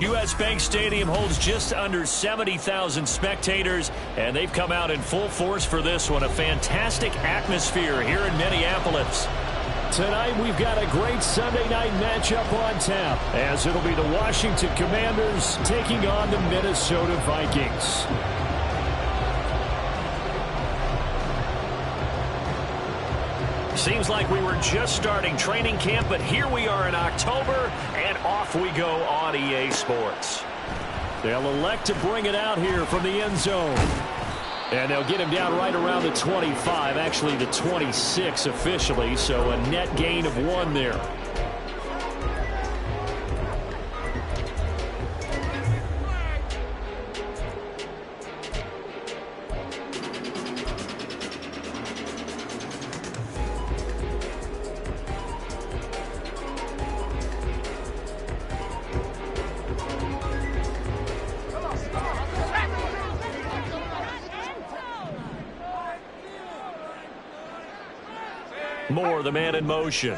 U.S. Bank Stadium holds just under 70,000 spectators, and they've come out in full force for this one. A fantastic atmosphere here in Minneapolis. Tonight we've got a great Sunday night matchup on tap, as it'll be the Washington Commanders taking on the Minnesota Vikings. Seems like we were just starting training camp, but here we are in October, and off we go on EA Sports. They'll elect to bring it out here from the end zone. And they'll get him down right around the 25, actually the 26 officially, so a net gain of 1 there. Moore, the man in motion.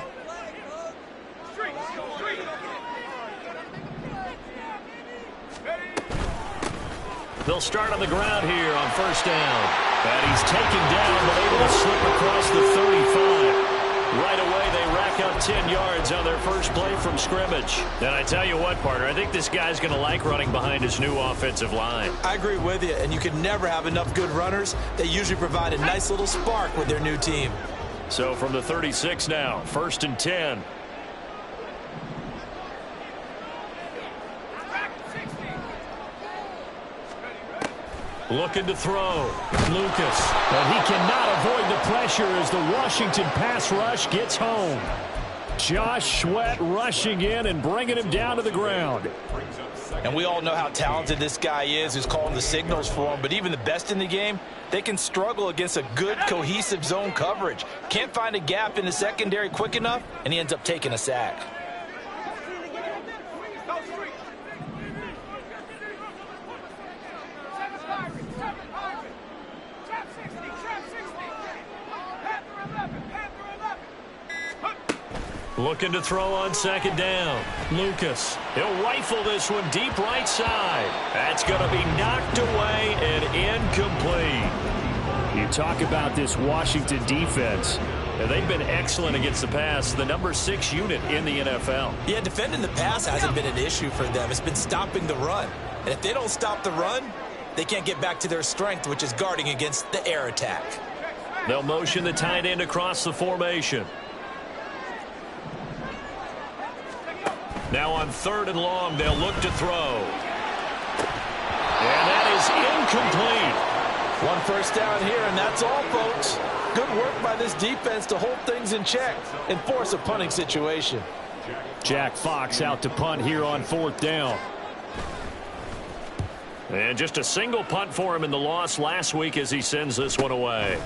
They'll start on the ground here on first down. And he's taken down, but able to slip across the 35. Right away, they rack up 10 yards on their first play from scrimmage. And I tell you what, partner, I think this guy's going to like running behind his new offensive line. I agree with you, and you can never have enough good runners. They usually provide a nice little spark with their new team. So from the 36 now, first and 10. Looking to throw. Lucas. And he cannot avoid the pressure as the Washington pass rush gets home. Josh Sweat rushing in and bringing him down to the ground. And we all know how talented this guy is who's calling the signals for him. But even the best in the game, they can struggle against a good, cohesive zone coverage. Can't find a gap in the secondary quick enough, and he ends up taking a sack. Looking to throw on second down. Lucas. He'll rifle this one deep right side. That's going to be knocked away and incomplete. You talk about this Washington defense. And they've been excellent against the pass, the number 6 unit in the NFL. Yeah, defending the pass hasn't been an issue for them. It's been stopping the run. And if they don't stop the run, they can't get back to their strength, which is guarding against the air attack. They'll motion the tight end across the formation. Now on third and long, they'll look to throw. And that is incomplete. One first down here, and that's all, folks. Good work by this defense to hold things in check and force a punting situation. Jack Fox out to punt here on fourth down. And just a single punt for him in the loss last week as he sends this one away.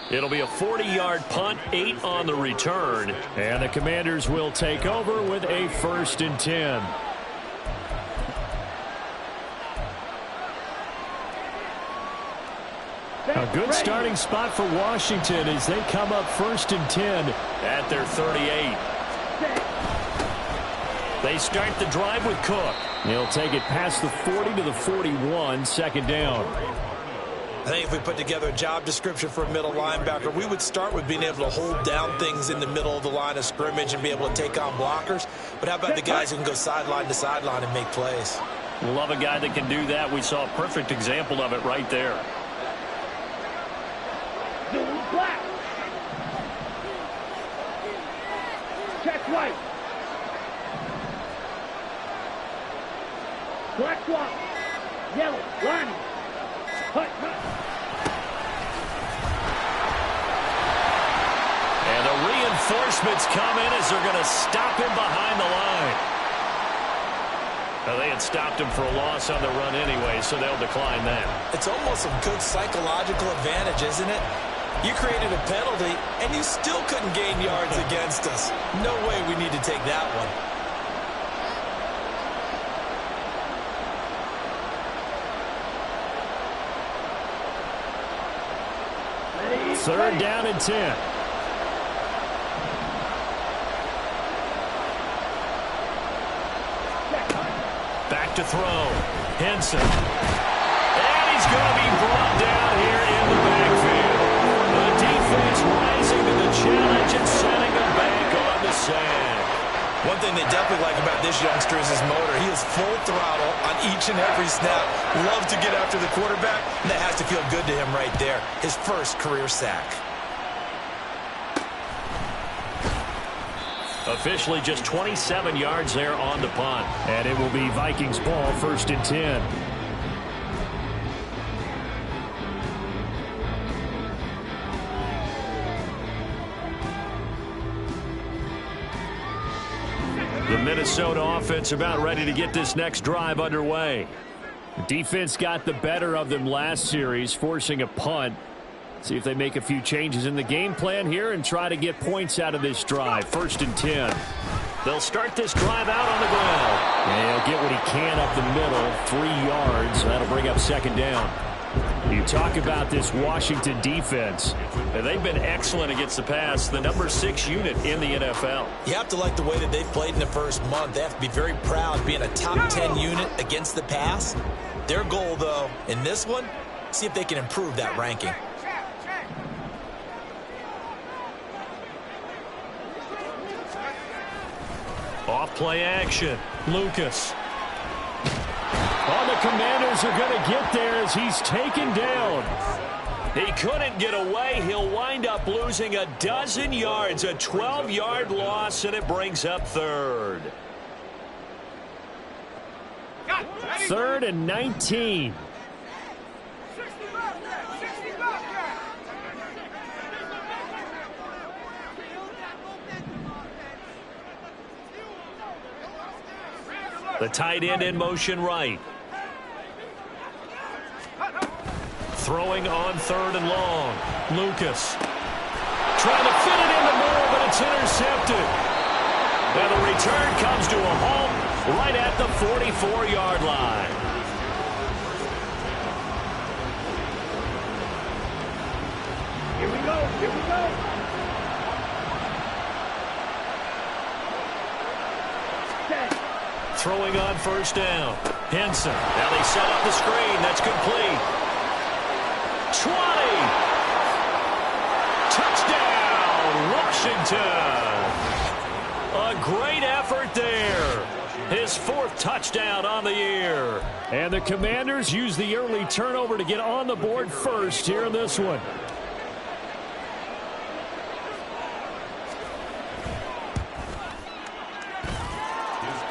It'll be a 40-yard punt, 8 on the return. And the Commanders will take over with a first and 10. A good starting spot for Washington as they come up first and 10 at their 38. They start the drive with Cook. He'll take it past the 40 to the 41, second down. I think if we put together a job description for a middle linebacker, we would start with being able to hold down things in the middle of the line of scrimmage and be able to take on blockers. But how about the guys who can go sideline to sideline and make plays? Love a guy that can do that. We saw a perfect example of it right there. Black. Check white. Black swap. Yellow. Line. Hut. And the reinforcements come in as they're going to stop him behind the line. Now, they had stopped him for a loss on the run anyway, so they'll decline that. It's almost a good psychological advantage, isn't it? You created a penalty, and you still couldn't gain yards against us. No way we need to take that one. Third down and 10. to throw. Henson. And he's going to be brought down here in the backfield. The defense rising to the challenge and setting him back on the sand. One thing they definitely like about this youngster is his motor. He is full throttle on each and every snap. Loves to get after the quarterback, and that has to feel good to him right there. His first career sack. Officially just 27 yards there on the punt. And it will be Vikings ball, 1st and 10. The Minnesota offense about ready to get this next drive underway. The defense got the better of them last series, forcing a punt. See if they make a few changes in the game plan here and try to get points out of this drive. 1st and 10. They'll start this drive out on the ground. And he'll get what he can up the middle, 3 yards. That'll bring up 2nd down. You talk about this Washington defense. They've been excellent against the pass, the number 6 unit in the NFL. You have to like the way that they've played in the first month. They have to be very proud being a top 10 unit against the pass. Their goal, though, in this one, see if they can improve that ranking. Off play action. Lucas. The Commanders are going to get there as he's taken down. He couldn't get away. He'll wind up losing a dozen yards, a 12-yard loss, and it brings up 3rd. 3rd and 19. The tight end in motion right. Throwing on 3rd and long. Lucas. Trying to fit it in the middle, but it's intercepted. And the return comes to a halt right at the 44-yard line. Here we go. Here we go. Throwing on 1st down. Henson. Now they set up the screen. That's complete. 20. Touchdown, Washington. A great effort there. His 4th touchdown on the year. And the Commanders use the early turnover to get on the board first here in this one.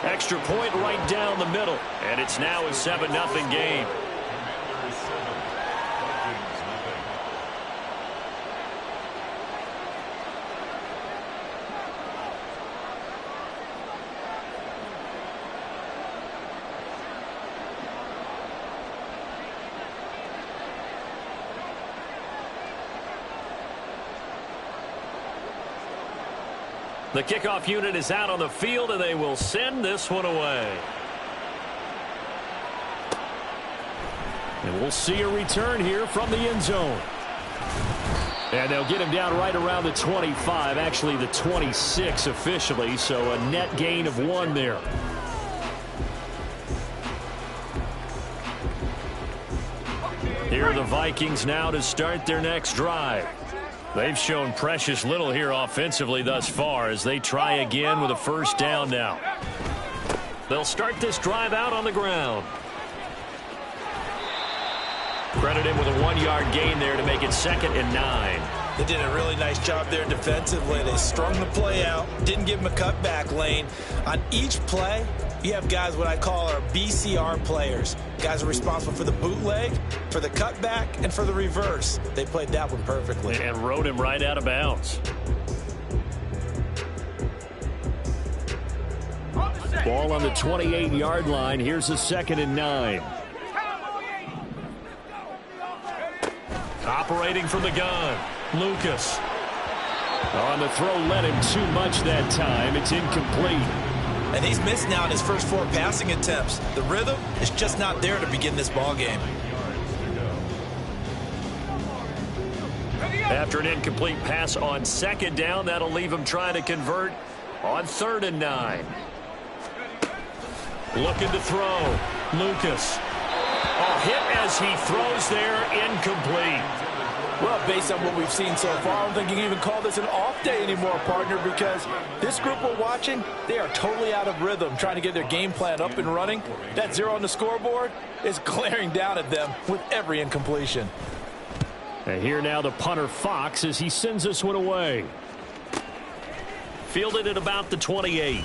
Extra point right down the middle. And it's now a 7-0 game. The kickoff unit is out on the field, and they will send this one away. And we'll see a return here from the end zone. And they'll get him down right around the 25, actually the 26 officially, so a net gain of 1 there. Here are the Vikings now to start their next drive. They've shown precious little here offensively thus far as they try again with a 1st down now. They'll start this drive out on the ground. Credit him with a 1-yard gain there to make it 2nd and 9. They did a really nice job there defensively. They strung the play out, didn't give him a cutback lane. On each play, you have guys what I call our BCR players. Guys are responsible for the bootleg, for the cutback, and for the reverse. They played that one perfectly. And rode him right out of bounds. Ball on the 28-yard line. Here's a 2nd and 9. Operating from the gun. Lucas. On the throw, led him too much that time. It's incomplete. And he's missed now in his first 4 passing attempts. The rhythm is just not there to begin this ball game. After an incomplete pass on 2nd down, that'll leave him trying to convert on 3rd and 9. Looking to throw. Lucas. Oh, hit as he throws there, incomplete. Well, based on what we've seen so far, I don't think you can even call this an off day anymore, partner, because this group we're watching, they are totally out of rhythm, trying to get their game plan up and running. That 0 on the scoreboard is glaring down at them with every incompletion. And here now the punter, Fox, as he sends this one away. Fielded at about the 28.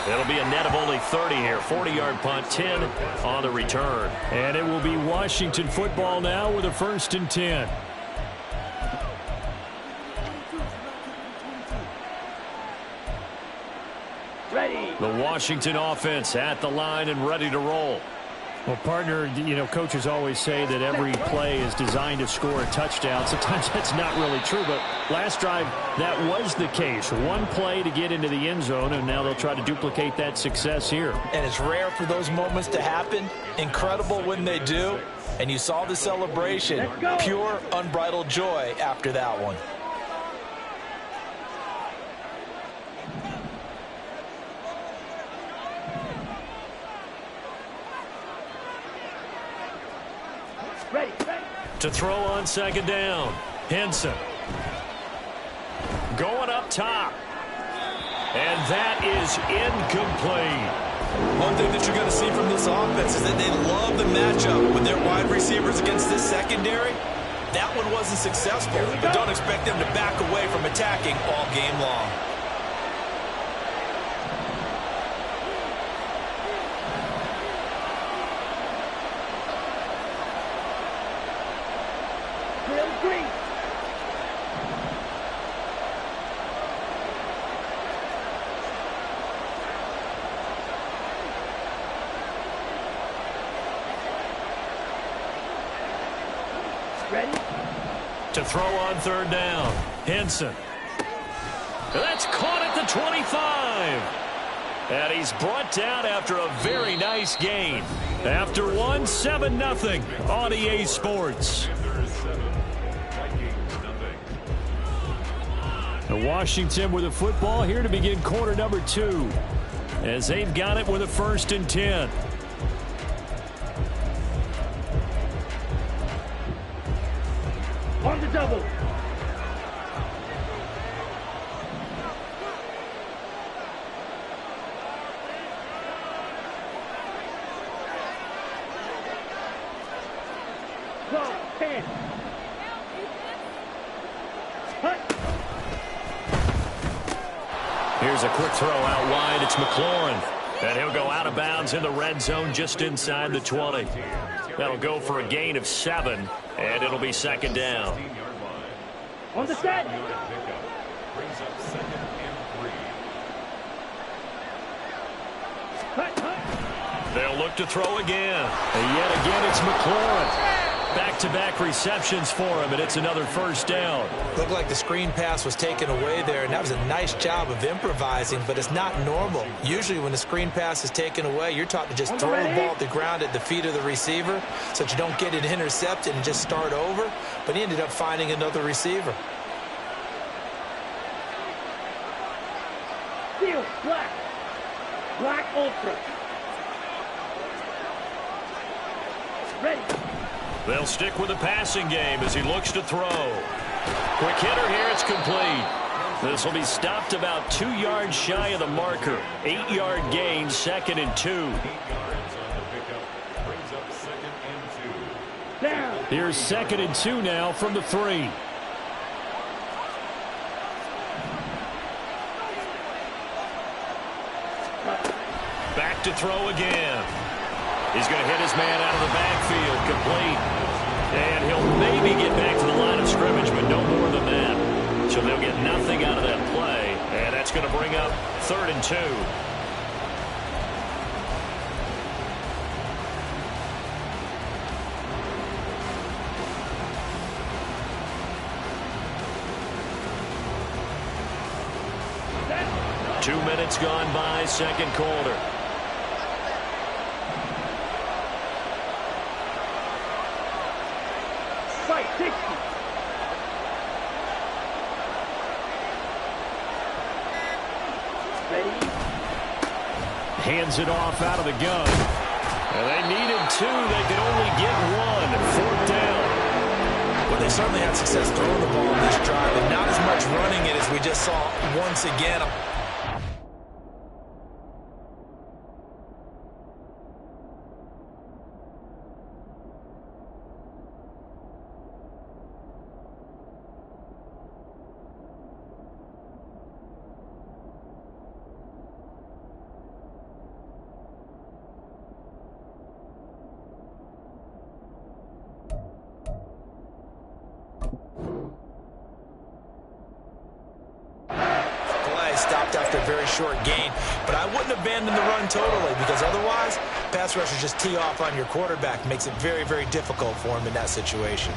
It'll be a net of only 30 here. 40-yard punt, 10 on the return. And it will be Washington football now with a 1st and 10. Ready. The Washington offense at the line and ready to roll. Well, partner, you know, coaches always say that every play is designed to score a touchdown. Sometimes that's not really true, but last drive, that was the case. One play to get into the end zone, and now they'll try to duplicate that success here. And it's rare for those moments to happen. Incredible when they do. And you saw the celebration. Pure, unbridled joy after that one. Ready. To throw on 2nd down. Henson. Going up top. And that is incomplete. One thing that you're going to see from this offense is that they love the matchup with their wide receivers against this secondary. That one wasn't successful, but don't expect them to back away from attacking all game long. Green. Ready. To throw on 3rd down. Henson. That's caught at the 25. And he's brought down after a very nice gain. After one, 7-0 on EA Sports. Washington with the football here to begin quarter number 2. As they've got it with a 1st and 10. On the double. Go, 10. Hut. Here's a quick throw out wide. It's McLaurin. And he'll go out of bounds in the red zone just inside the 20. That'll go for a gain of 7, and it'll be 2nd down. On the set. They'll look to throw again. And yet again, it's McLaurin. Back-to-back receptions for him, and it's another 1st down. Looked like the screen pass was taken away there, and that was a nice job of improvising, but it's not normal. Usually when the screen pass is taken away, you're taught to just throw the ball at the ground at the feet of the receiver so that you don't get it intercepted and just start over, but he ended up finding another receiver. Steel, black. Black ultra. Ready. They'll stick with the passing game as he looks to throw. Quick hitter here, it's complete. This will be stopped about 2 yards shy of the marker. 8-yard gain, 2nd and 2. Down. Here's 2nd and 2 now from the 3. Back to throw again. He's going to hit his man out of the backfield, complete. And he'll maybe get back to the line of scrimmage, but no more than that. So they'll get nothing out of that play. And that's going to bring up 3rd and 2. Set. 2 minutes gone by, 2nd quarter. Fight, 60. Ready. hands it off out of the gun. And they needed 2. They could only get 1. 4th down. Well, they certainly had success throwing the ball in this drive, and not as much running it as we just saw once again. Stopped after a very short gain, but I wouldn't abandon the run totally, because otherwise pass rushers just tee off on your quarterback. Makes it very, very difficult for him in that situation.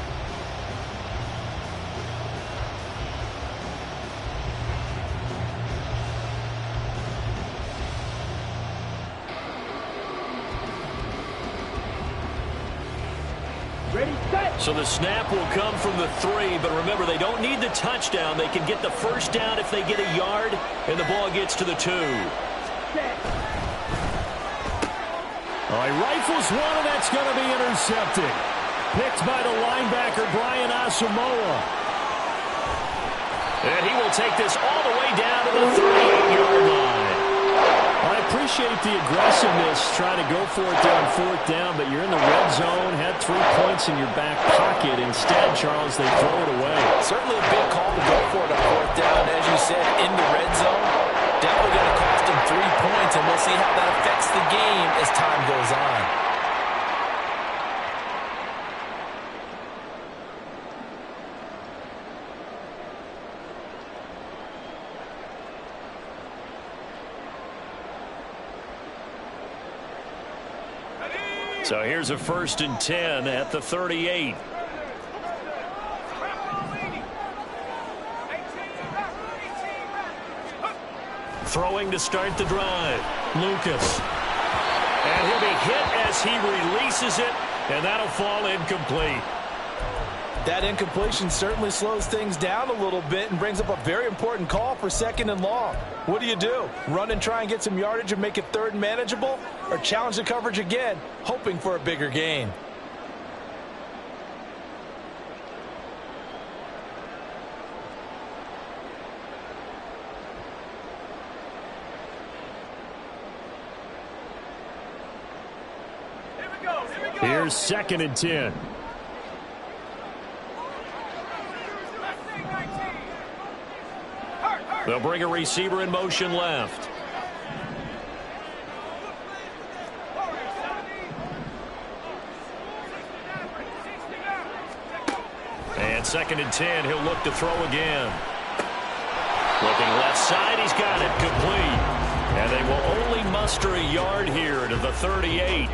Ready, set. So the snap will come from the 3, but remember, they don't need the touchdown. They can get the first down if they get a yard, and the ball gets to the 2. Set. All right, rifles one, and that's going to be intercepted. Picked by the linebacker, Brian Asamoah. And he will take this all the way down to the 38-yard line. I appreciate the aggressiveness, trying to go for it there on 4th down, but you're in the red zone, had 3 points in your back pocket. Instead, Charles, they throw it away. Certainly a big call to go for it on 4th down. As you said, in the red zone, definitely going to cost them 3 points, and we'll see how that affects the game as time goes on. So here's a 1st and 10 at the 38. Throwing to start the drive. Lucas. And he'll be hit as he releases it, and that'll fall incomplete. That incompletion certainly slows things down a little bit and brings up a very important call for 2nd and long. What do? Run and try and get some yardage and make it 3rd and manageable? Or challenge the coverage again, hoping for a bigger gain? Here's 2nd and 10. They'll bring a receiver in motion left. And 2nd and 10, he'll look to throw again. Looking left side, he's got it, complete. And they will only muster a yard here to the 38.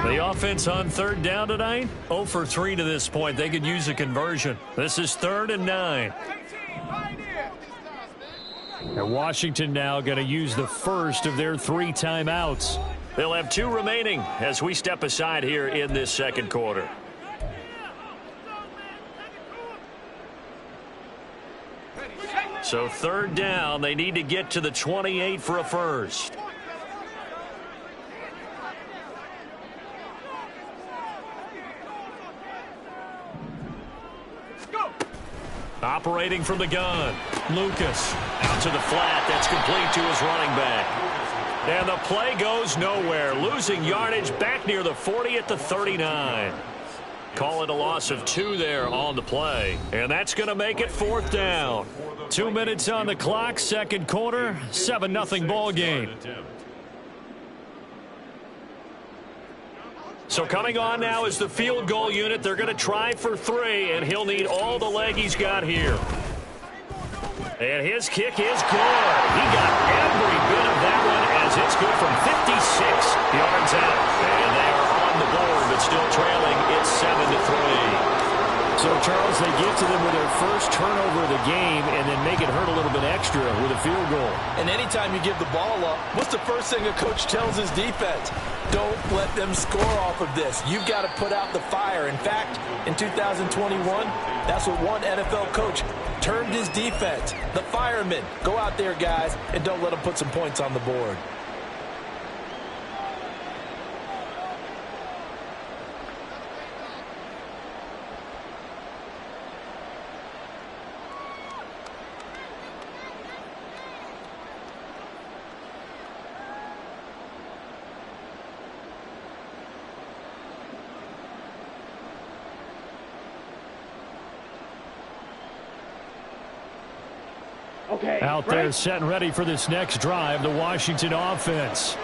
The offense on 3rd down tonight, 0 for 3 to this point. They could use a conversion. This is 3rd and 9. And Washington now going to use the first of their 3 timeouts. They'll have 2 remaining as we step aside here in this 2nd quarter. So 3rd down, they need to get to the 28 for a first. Operating from the gun. Lucas out to the flat. That's complete to his running back. And the play goes nowhere. Losing yardage back near the 40 at the 39. Call it a loss of 2 there on the play. And that's going to make it 4th down. 2 minutes on the clock, 2nd quarter, 7-0 ball game. So coming on now is the field goal unit. They're going to try for 3, and he'll need all the leg he's got here. And his kick is good. He got every bit of that one as it's good from 56 yards out. And they are on the board, but still as they get to them with their first turnover of the game and then make it hurt a little bit extra with a field goal. And anytime you give the ball up, what's the first thing a coach tells his defense? Don't let them score off of this. You've got to put out the fire. In fact, in 2021, that's what one NFL coach termed his defense. The firemen. Go out there, guys, and don't let them put some points on the board. Okay. Out there setting ready for this next drive, the Washington offense.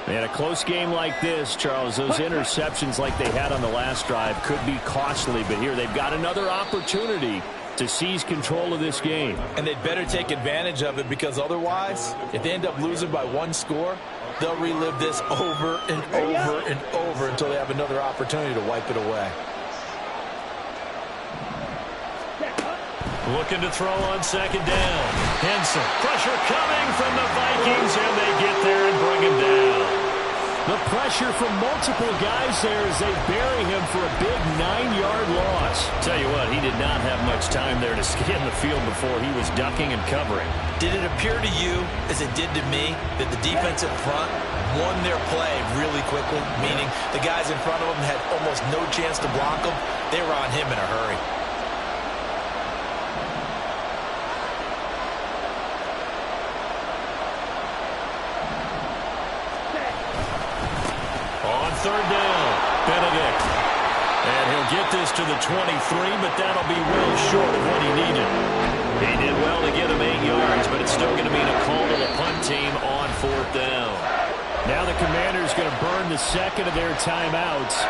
And a close game like this, Charles, those interceptions like they had on the last drive could be costly. But here they've got another opportunity to seize control of this game. And they'd better take advantage of it, because otherwise, if they end up losing by one score, they'll relive this over and over and over until they have another opportunity to wipe it away. Looking to throw on second down. Henson. Pressure coming from the Vikings, and they get there and bring him down. The pressure from multiple guys there as they bury him for a big 9-yard loss. Tell you what, he did not have much time there to scan the field before he was ducking and covering. Did it appear to you, as it did to me, that the defense in front won their play really quickly? Meaning the guys in front of them had almost no chance to block him. They were on him in a hurry. Third down, Benedict. And he'll get this to the 23, but that'll be well short of what he needed. He did well to get him 8 yards, but it's still going to mean a call to the punt team on fourth down. Now the Commanders going to burn the second of their timeouts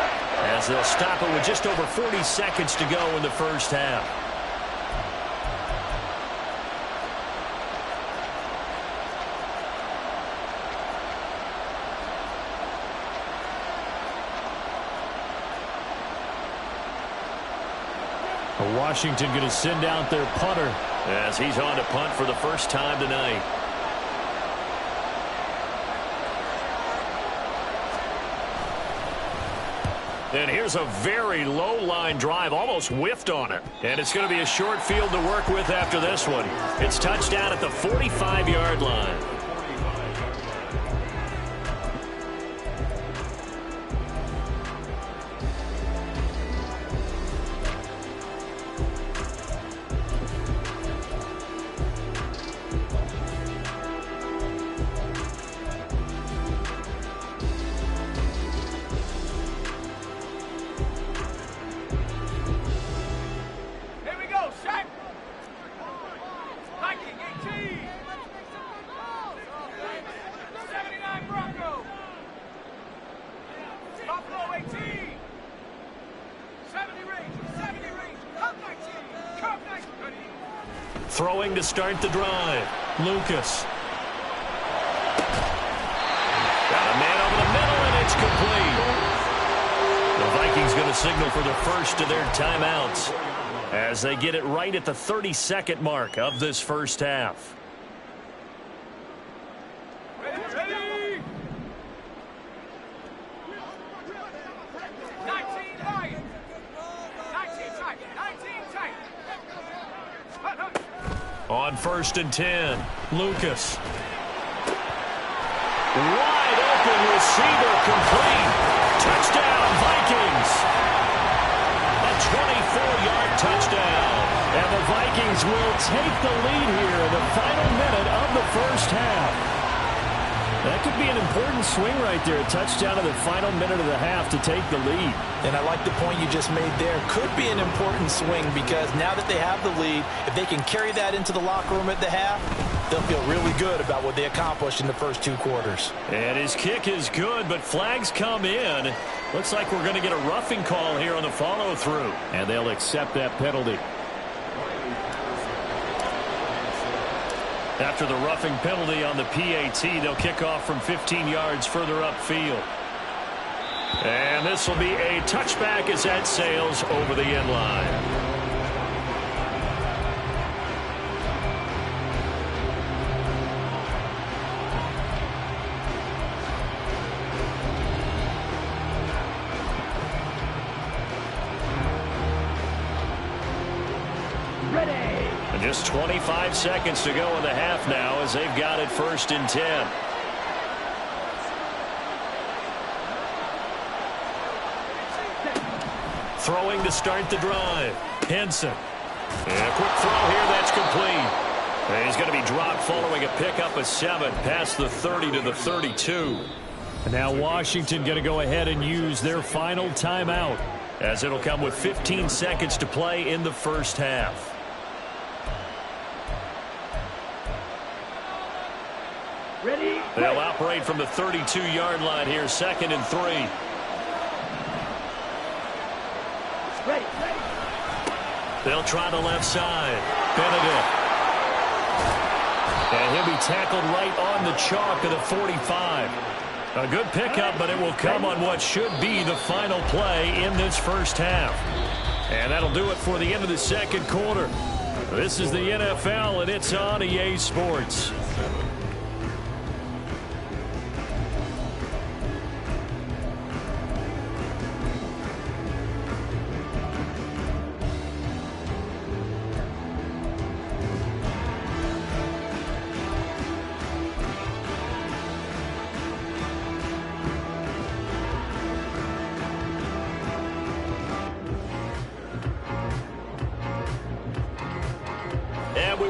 as they'll stop it with just over 40 seconds to go in the first half. Washington going to send out their punter as he's on to punt for the first time tonight. And here's a very low line drive, almost whiffed on it. And it's going to be a short field to work with after this one. It's touchdown at the 45-yard line. Throwing to start the drive. Lucas. Got a man over the middle, and it's complete. The Vikings going to signal for the first of their timeouts as they get it right at the 32nd mark of this first half. On 1st and 10, Lucas. Wide open receiver, complete. Touchdown, Vikings. A 24-yard touchdown. And the Vikings will take the lead here in the final minute of the first half. That could be an important swing right there. A touchdown in the final minute of the half to take the lead. And I like the point you just made there. Could be an important swing because now that they have the lead, if they can carry that into the locker room at the half, they'll feel really good about what they accomplished in the first 2 quarters. And his kick is good, but flags come in. Looks like we're going to get a roughing call here on the follow-through. And they'll accept that penalty. After the roughing penalty on the PAT, they'll kick off from 15 yards further upfield. And this will be a touchback as that sails over the end line. Just 25 seconds to go in the half now as they've got it 1st and 10. Throwing to start the drive. Henson. And a quick throw here. That's complete. And he's going to be dropped following a pickup of 7 past the 30 to the 32. And now Washington going to go ahead and use their final timeout, as it'll come with 15 seconds to play in the first half. Ready? They'll operate from the 32-yard line here, 2nd and 3. Ready. They'll try the left side. Benedict. And he'll be tackled right on the chalk of the 45. A good pickup, but it will come on what should be the final play in this first half. And that'll do it for the end of the second quarter. This is the NFL, and it's on EA Sports.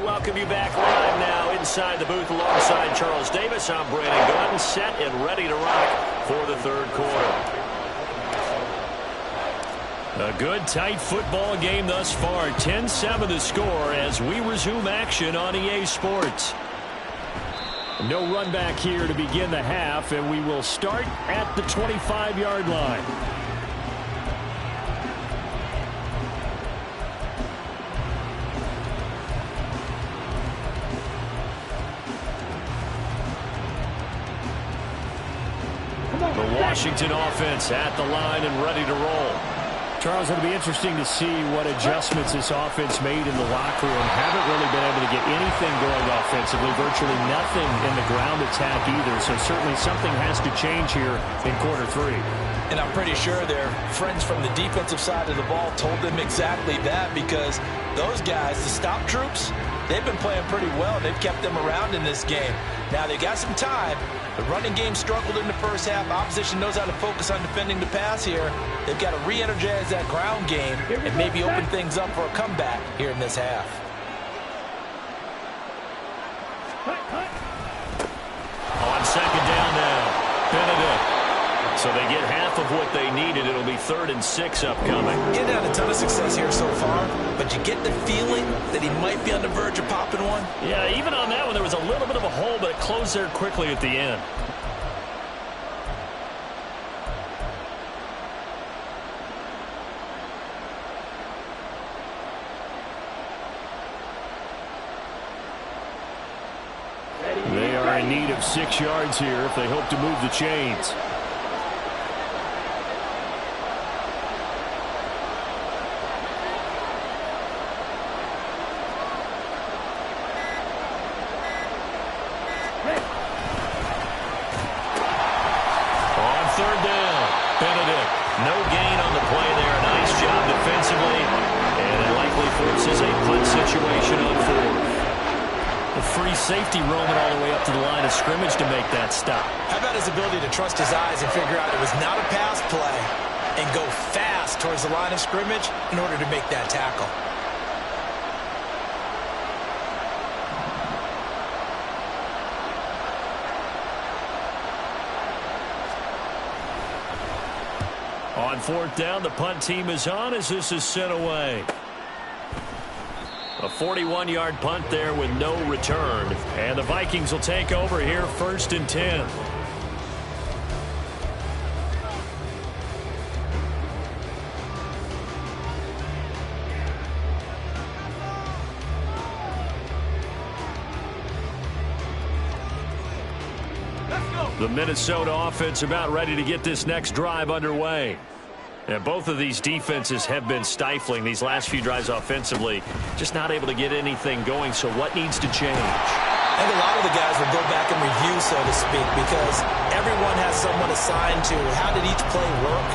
Welcome you back live now inside the booth alongside Charles Davis. I'm Brandon Glenn, set and ready to rock for the third quarter. A good, tight football game thus far. 10-7 the score as we resume action on EA Sports. No run back here to begin the half, and we will start at the 25-yard line. The Washington offense at the line and ready to roll. Charles, it'll be interesting to see what adjustments this offense made in the locker room. Haven't really been able to get anything going offensively. Virtually nothing in the ground attack either. So certainly something has to change here in quarter 3. And I'm pretty sure their friends from the defensive side of the ball told them exactly that, because those guys, the stop troops, they've been playing pretty well. They've kept them around in this game. Now they got some time. The running game struggled in the first half. Opposition knows how to focus on defending the pass here. They've got to re-energize that ground game and maybe open things up for a comeback here in this half. On second down now, Benedict. So they get half of what they needed. It'll be 3rd and 6 upcoming. Getting had a ton of success here so far, but you get the feeling that he might be on the verge of popping one. Yeah, even on that one, there was a little bit of a hole, but it closed there quickly at the end. They are in need of 6 yards here if they hope to move the chains. Safety roaming all the way up to the line of scrimmage to make that stop. How about his ability to trust his eyes and figure out it was not a pass play and go fast towards the line of scrimmage in order to make that tackle. On 4th down, the punt team is on as this is sent away. A 41-yard punt there with no return. And the Vikings will take over here 1st and 10. The Minnesota offense about ready to get this next drive underway. And both of these defenses have been stifling these last few drives offensively. Just not able to get anything going, so what needs to change? I think a lot of the guys will go back and review, so to speak, because everyone has someone assigned to how did each play work.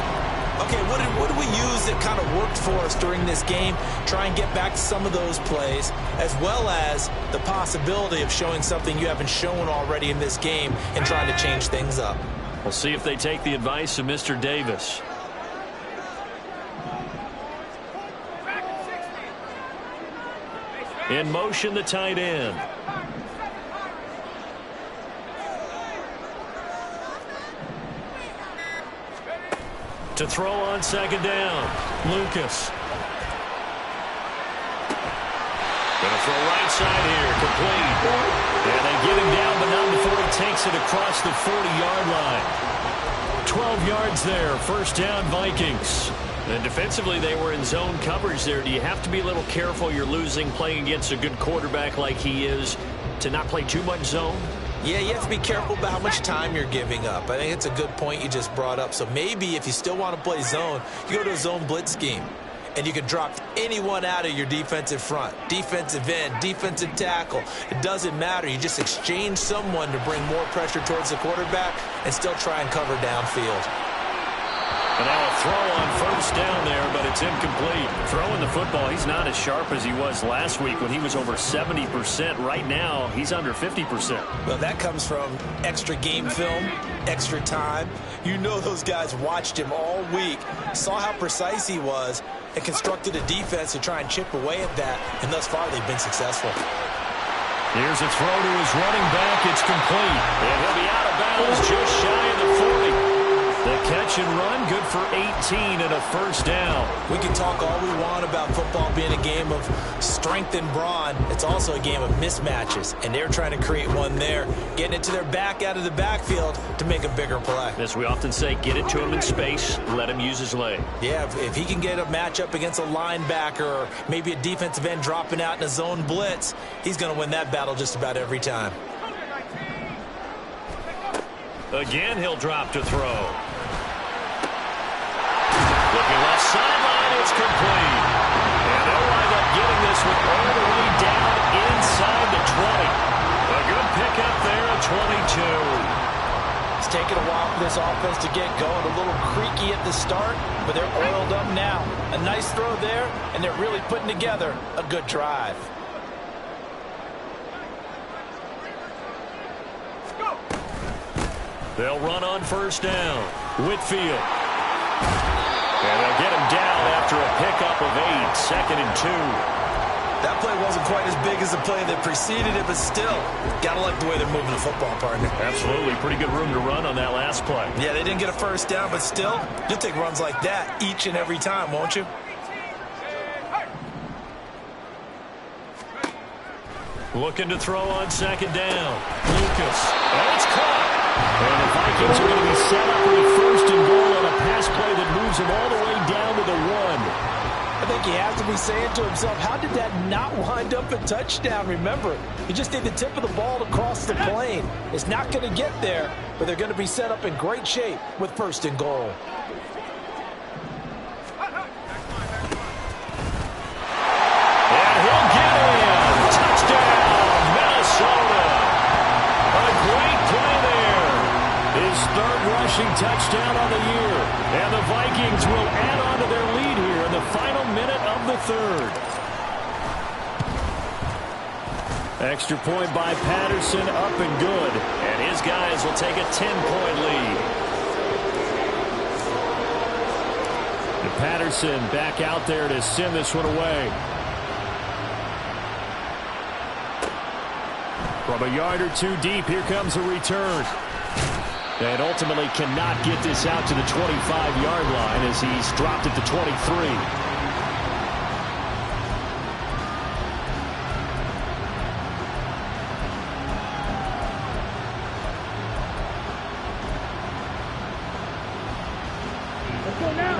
Okay, what did we use that kind of worked for us during this game? Try and get back to some of those plays, as well as the possibility of showing something you haven't shown already in this game and trying to change things up. We'll see if they take the advice of Mr. Davis. In motion, the tight end. To throw on second down, Lucas. Going to throw right side here, complete. And they get him down, but not before he takes it across the 40-yard line. 12 yards there, first down, Vikings. And defensively, they were in zone coverage there. Do you have to be a little careful you're losing playing against a good quarterback like he is to not play too much zone? Yeah, you have to be careful about how much time you're giving up. I think it's a good point you just brought up. So maybe if you still want to play zone, you go to a zone blitz scheme. And you can drop anyone out of your defensive front. Defensive end, defensive tackle. It doesn't matter. You just exchange someone to bring more pressure towards the quarterback and still try and cover downfield. And now a throw on first down there, but it's incomplete. Throwing the football, he's not as sharp as he was last week when he was over 70%. Right now, he's under 50%. Well, that comes from extra game film, extra time. You know those guys watched him all week, saw how precise he was, and constructed a defense to try and chip away at that. And thus far, they've been successful. Here's a throw to his running back. It's complete. And he'll be out of bounds just shy of the 40. The catch and run, good for 18 and a first down. We can talk all we want about football being a game of strength and brawn. It's also a game of mismatches, and they're trying to create one there, getting it to their back out of the backfield to make a bigger play. As we often say, get it to him in space, let him use his leg. Yeah, if he can get a matchup against a linebacker or maybe a defensive end dropping out in a zone blitz, he's going to win that battle just about every time. Again, he'll drop to throw. Looking left sideline, it's complete. And they'll wind up getting this one all the way down inside the 20. A good pickup there at 22. It's taken a while for this offense to get going. A little creaky at the start, but they're oiled up now. A nice throw there, and they're really putting together a good drive. They'll run on first down. Whitfield. And they'll get him down after a pickup of 8, second and 2. That play wasn't quite as big as the play that preceded it, but still, gotta like the way they're moving the football, partner. Absolutely. Pretty good room to run on that last play. Yeah, they didn't get a first down, but still, you'll take runs like that each and every time, won't you? Looking to throw on second down. Lucas. And it's caught. And the Vikings are going to be set up with first and goal on a pass play that moves him all the way down to the 1. I think he has to be saying to himself, how did that not wind up a touchdown? Remember, you just need the tip of the ball to cross the plane. It's not going to get there, but they're going to be set up in great shape with first and goal. And he'll get in. Touchdown, Minnesota. A great play there. His third rushing touchdown on the year. And the Vikings will add on to their lead here in the final minute of the third. Extra point by Patterson, up and good. And his guys will take a 10-point lead. And Patterson back out there to send this one away. From a yard or two deep, here comes a return. And ultimately cannot get this out to the 25-yard line as he's dropped at the 23.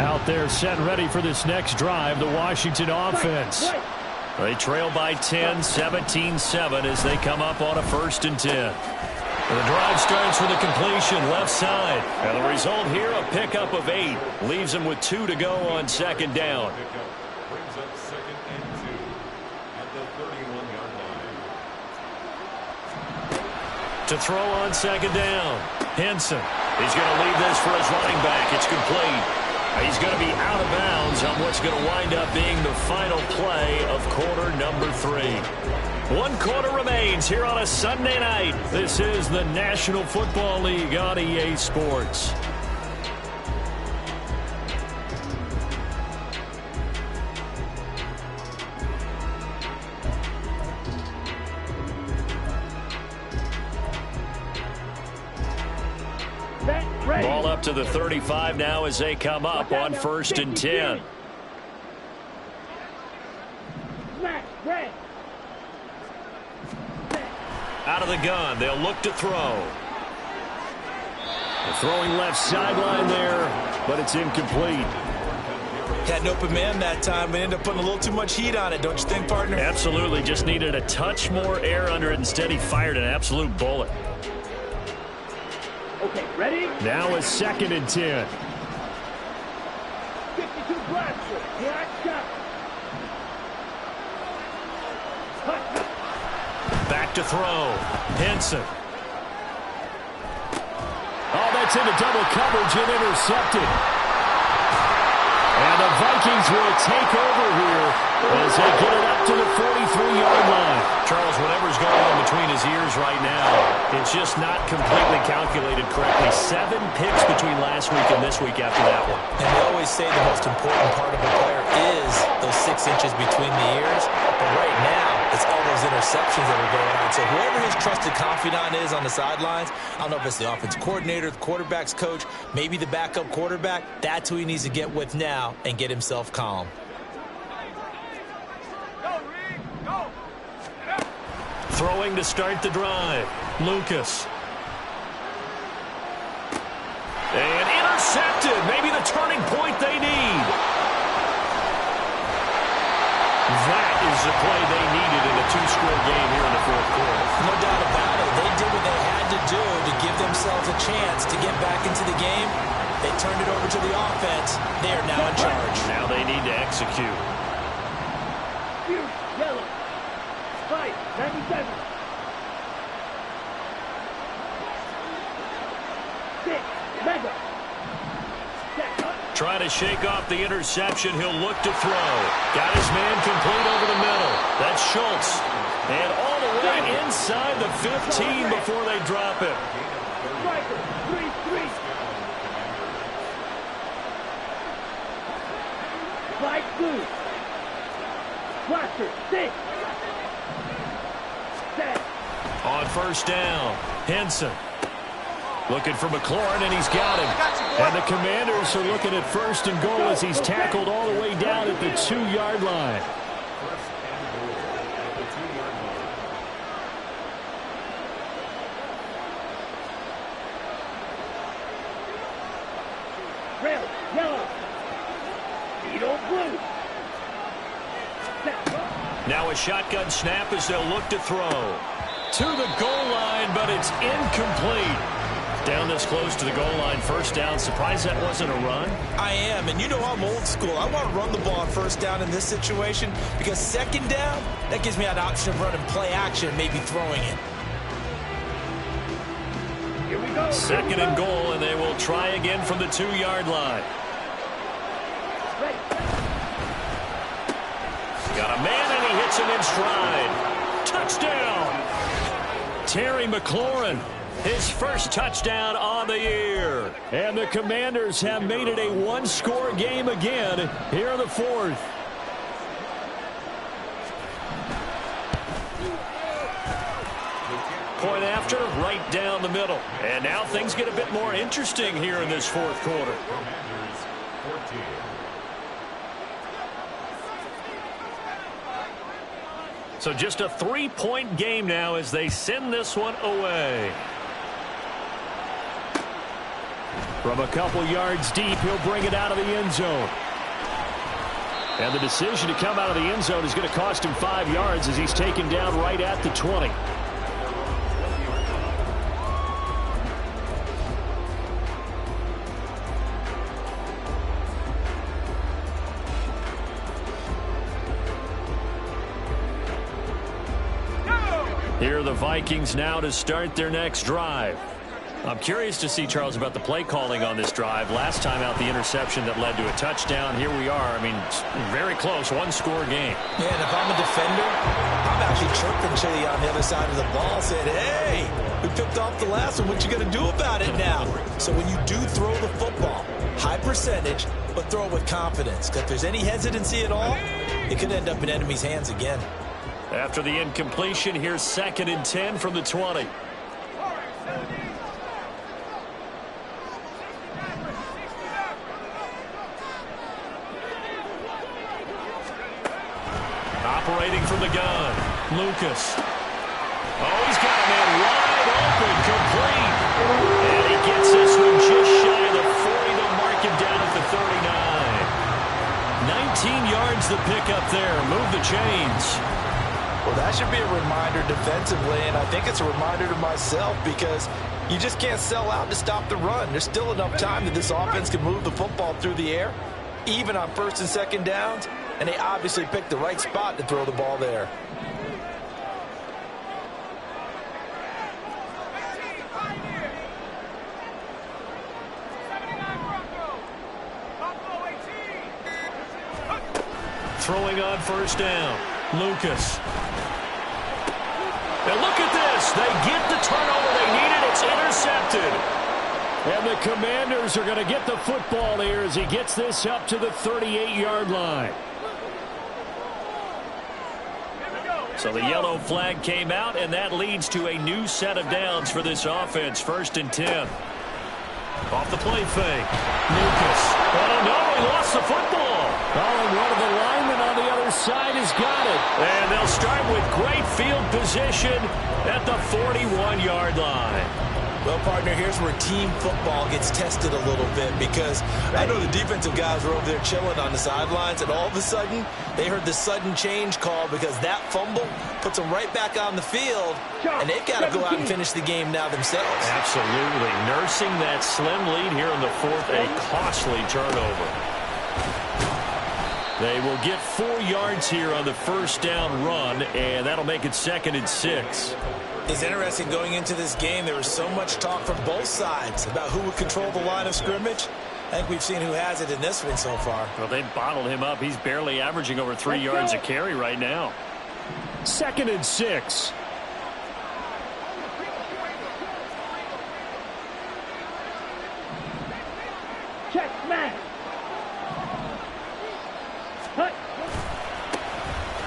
Out there set and ready for this next drive, the Washington offense. They trail by 10, 17-7 as they come up on a 1st and 10. And the drive starts with a completion left side. And the result here, a pickup of 8. Leaves them with 2 to go on second down. Brings up 2nd and 2 at the 31-yard line. To throw on second down, Henson. He's going to leave this for his running back. It's complete. He's going to be out of bounds on what's going to wind up being the final play of quarter number 3. 1 quarter remains here on a Sunday night. This is the National Football League on EA Sports. Ball up to the 35 now as they come up on 1st and 10. Out of the gun, they'll look to throw. The throwing left sideline there, but it's incomplete. Had an open man that time, but ended up putting a little too much heat on it, don't you think, partner? Absolutely, just needed a touch more air under it. Instead, he fired an absolute bullet. Okay, ready? Now a 2nd and 10. 52 blaster. Black shot. Back to throw. Henson. Oh, that's into double coverage and intercepted. And the Vikings will take over here as they get it up to the 43-yard line. Charles, whatever's going on between his ears right now, it's just not completely calculated correctly. 7 picks between last week and this week after that one. and they always say the most important part of a player is those 6 inches between the ears. But right now, it's all those interceptions that are going on. So whoever his trusted confidant is on the sidelines, I don't know if it's the offense coordinator, the quarterback's coach, maybe the backup quarterback, that's who he needs to get with now and get himself calm. Throwing to start the drive. Lucas. And intercepted. Maybe the turning point they need. That is the play they needed in a 2-score game here in the 4th quarter. No doubt about it. They did what they had to do to give themselves a chance to get back into the game. They turned it over to the offense. They are now in charge. Now they need to execute. Yellow. 5, 97. 6, mega. Trying to shake off the interception. He'll look to throw. Got his man complete over the middle. That's Schultz. And all the way inside the 15 before they drop it. Striker, 3-3. Flight blue. Blaster, 6. Set. On 1st down, Henson. Looking for McLaurin, and he's got him. And the Commanders are looking at 1st and goal as he's tackled all the way down at the 2-yard line. Red, yellow. Beetle, blue. Set. Now a shotgun snap as they'll look to throw. To the goal line, but it's incomplete. Down this close to the goal line, 1st down. Surprised that wasn't a run? I am, and you know I'm old school. I want to run the ball on 1st down in this situation because 2nd down, that gives me an option of running play action, maybe throwing it. Here we go. 2nd and goal, and they will try again from the 2-yard line. Ready. Got a man, and he hits him in stride. Touchdown! Terry McLaurin, his 1st touchdown on the year. And the Commanders have made it a 1-score game again here in the 4th. Point after, right down the middle. And now things get a bit more interesting here in this 4th quarter. Commanders 14. So just a 3-point game now as they send this one away. From a couple yards deep, he'll bring it out of the end zone. And the decision to come out of the end zone is going to cost him 5 yards as he's taken down right at the 20. Here are the Vikings now to start their next drive. I'm curious to see, Charles, about the play calling on this drive. Last time out, the interception that led to a touchdown. Here we are. I mean, very close, one-score game. Yeah, and if I'm a defender, I'm actually chirping to you on the other side of the ball, saying, hey, we picked off the last one. What you going to do about it now? So when you do throw the football, high percentage, but throw it with confidence. Because if there's any hesitancy at all, it could end up in enemy's hands again. After the incompletion, here's 2nd and 10 from the 20. Operating from the gun, Lucas. Oh, he's got a man wide open, complete. And he gets this one just shy of the 40. They'll mark him down at the 39. 19 yards to pick up there. Move the chains. Well, that should be a reminder defensively, and I think it's a reminder to myself because you just can't sell out to stop the run. There's still enough time that this offense can move the football through the air, even on 1st and 2nd downs, and they obviously picked the right spot to throw the ball there. Throwing on 1st down, Lucas. And look at this. They get the turnover they needed. It's intercepted. And the Commanders are going to get the football here as he gets this up to the 38-yard line. So the yellow flag came out, and that leads to a new set of downs for this offense. 1st and 10. Off the play fake. Lucas. Oh, no, he lost the football. Oh, and one of the linemen on the other side has got it. And they'll start with great field position at the 41-yard line. Well, partner, here's where team football gets tested a little bit because I know the defensive guys were over there chilling on the sidelines, and all of a sudden, they heard the sudden change call because that fumble puts them right back on the field, and they've got to go out and finish the game now themselves. Absolutely. Nursing that slim lead here in the 4th, a costly turnover. They will get 4 yards here on the 1st down run, and that'll make it 2nd and 6. It's interesting going into this game. There was so much talk from both sides about who would control the line of scrimmage. I think we've seen who has it in this one so far. Well, they bottled him up. He's barely averaging over 3 yards a carry right now. 2nd and 6. Check, smash. Hut.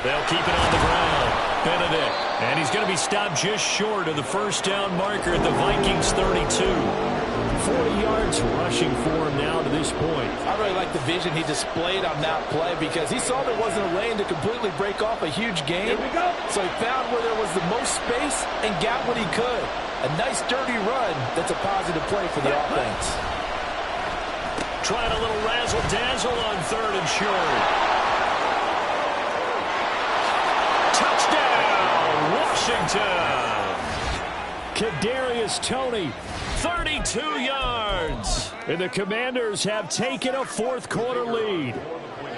They'll keep it on the ground. Benedict. And he's going to be stopped just short of the 1st down marker at the Vikings 32. 40 yards rushing for him now to this point. I really like the vision he displayed on that play because he saw there wasn't a lane to completely break off a huge gain. Here we go. So he found where there was the most space and got what he could. A nice dirty run that's a positive play for the offense. Trying a little razzle-dazzle on 3rd and short. Touchdown, Washington. Kadarius Toney, 32 yards. And the Commanders have taken a 4th quarter lead.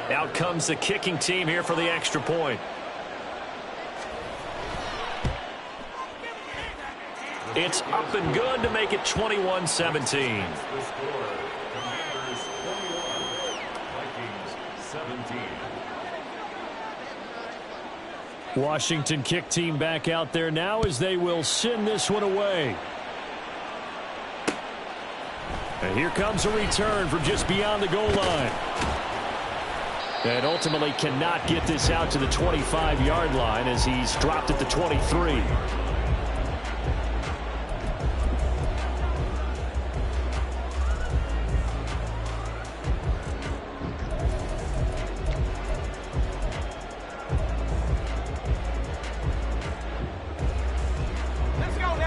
Out comes the kicking team here for the extra point. It's up and good to make it 21-17. Washington kick team back out there now as they will send this one away. And here comes a return from just beyond the goal line. And ultimately cannot get this out to the 25-yard line as he's dropped at the 23.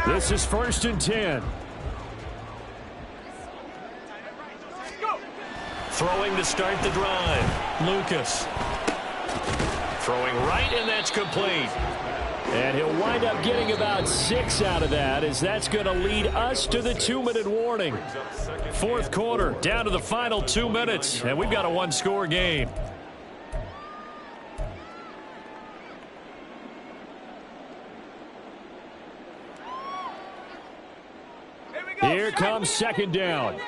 This is 1st and 10. Throwing to start the drive. Lucas. Throwing right, and that's complete. And he'll wind up getting about 6 out of that, as that's going to lead us to the 2-minute warning. 4th quarter, down to the final 2 minutes, and we've got a 1-score game. Here comes second down.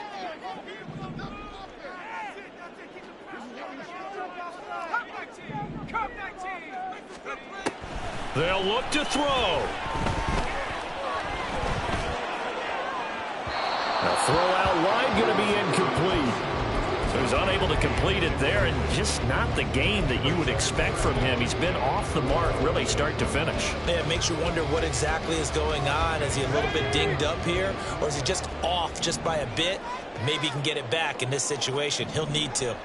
They'll look to throw. A throw out wide going to be incomplete. So he's unable to complete it there, and just not the game that you would expect from him. He's been off the mark really start to finish. Yeah, it makes you wonder what exactly is going on. Is he a little bit dinged up here, or is he just off just by a bit? Maybe he can get it back in this situation. He'll need to.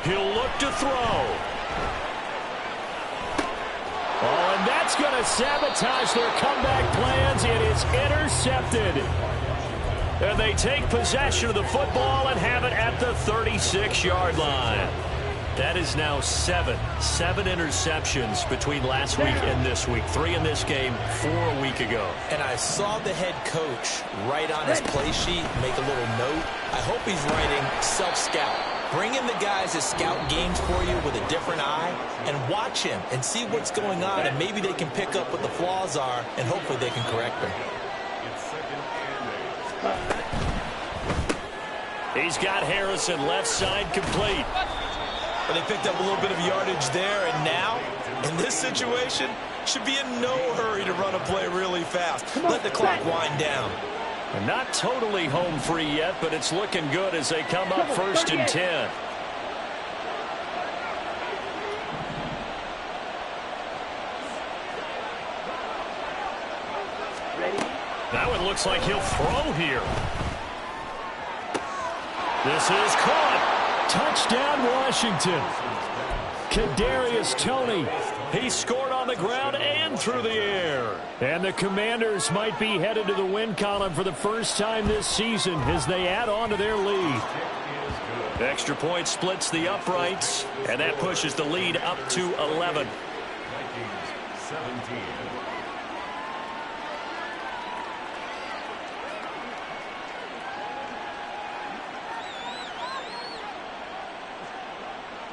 He'll look to throw. Oh, and that's going to sabotage their comeback plans. It is intercepted. And they take possession of the football and have it at the 36-yard line. That is now seven interceptions between last week and this week. 3 in this game, 4 a week ago. And I saw the head coach write on his play sheet, make a little note. I hope he's writing self-scout. Bring in the guys that scout games for you with a different eye and watch him and see what's going on, and maybe they can pick up what the flaws are, and hopefully they can correct them. He's got Harrison left side complete. But they picked up a little bit of yardage there, and now, in this situation, should be in no hurry to run a play really fast. Let the clock wind down. And not totally home free yet, but it's looking good as they come up 1st and 10. That one looks like he'll throw here. This is caught. Touchdown, Washington. Kadarius Toney. He scored on the ground and through the air. And the Commanders might be headed to the win column for the first time this season as they add on to their lead. Extra point splits the uprights, and that pushes the lead up to 11. Vikings 17.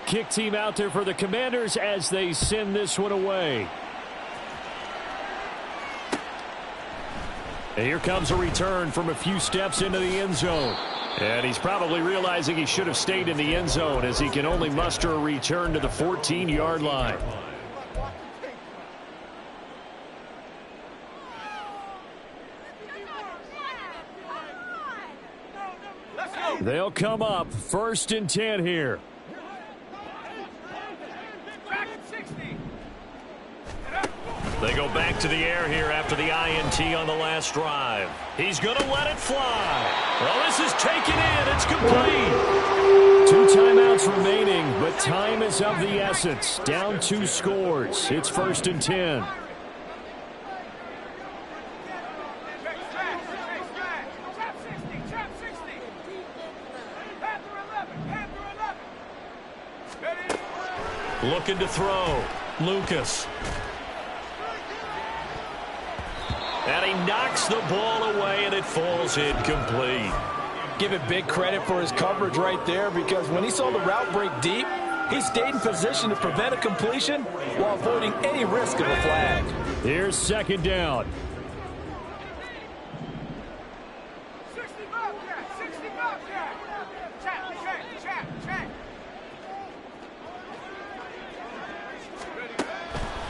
Kick team out there for the Commanders as they send this one away. And here comes a return from a few steps into the end zone. And he's probably realizing he should have stayed in the end zone as he can only muster a return to the 14-yard line. They'll come up 1st and 10 here. They go back to the air here after the INT on the last drive. He's going to let it fly. Well, this is taken in. It's complete. 2 timeouts remaining, but time is of the essence. Down 2 scores. It's 1st and 10. Looking to throw. Lucas. And he knocks the ball away, and it falls incomplete. Give it big credit for his coverage right there, because when he saw the route break deep, he stayed in position to prevent a completion while avoiding any risk of a flag. Here's 2nd down.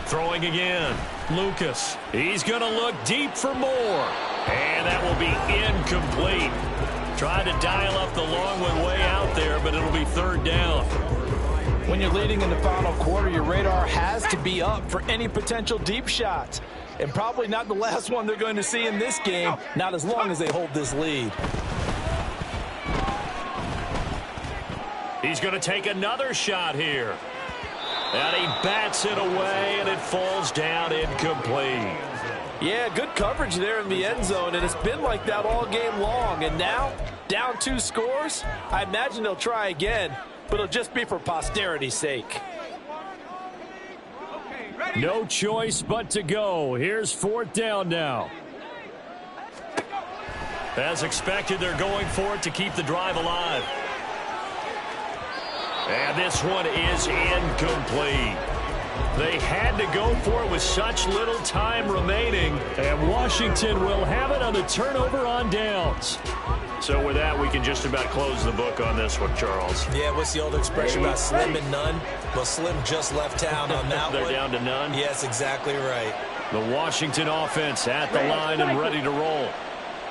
Throwing again. Lucas. He's going to look deep for more. And that will be incomplete. Tried to dial up the long one way out there, but it'll be 3rd down. When you're leading in the final quarter, your radar has to be up for any potential deep shots. And probably not the last one they're going to see in this game, not as long as they hold this lead. He's going to take another shot here. And he bats it away, and it falls down incomplete. Yeah, good coverage there in the end zone, and it's been like that all game long. And now, down 2 scores, I imagine they'll try again, but it'll just be for posterity's sake. No choice but to go. Here's 4th down now. As expected, they're going for it to keep the drive alive. And this one is incomplete. They had to go for it with such little time remaining. And Washington will have it on the turnover on downs. So with that, we can just about close the book on this one, Charles. Yeah, what's the old expression about slim and none? Well, Slim just left town on that They're one. down to none. Yes, exactly right. The Washington offense at the line and ready to roll.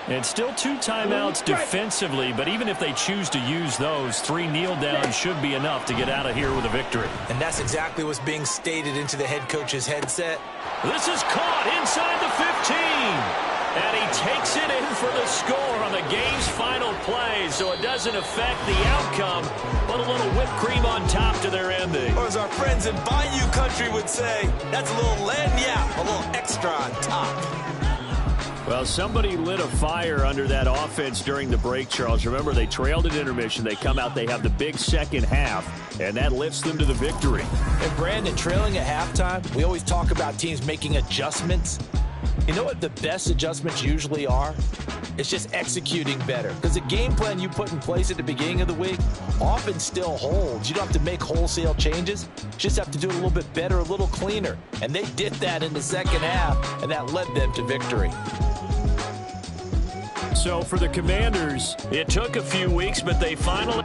And still 2 timeouts defensively, but even if they choose to use those, 3 kneel downs should be enough to get out of here with a victory. And that's exactly what's being stated into the head coach's headset. This is caught inside the 15. And he takes it in for the score on the game's final play, so it doesn't affect the outcome, but a little whipped cream on top to their ending. Or as our friends in Bayou Country would say, that's a little lagniappe, a little extra on top. Well, somebody lit a fire under that offense during the break, Charles. Remember, they trailed at intermission. They come out, they have the big second half, and that lifts them to the victory. And Brandon, trailing at halftime, we always talk about teams making adjustments. You know what the best adjustments usually are? It's just executing better. Because the game plan you put in place at the beginning of the week often still holds. You don't have to make wholesale changes. You just have to do it a little bit better, a little cleaner. And they did that in the second half, and that led them to victory. So for the Commanders, it took a few weeks, but they finally...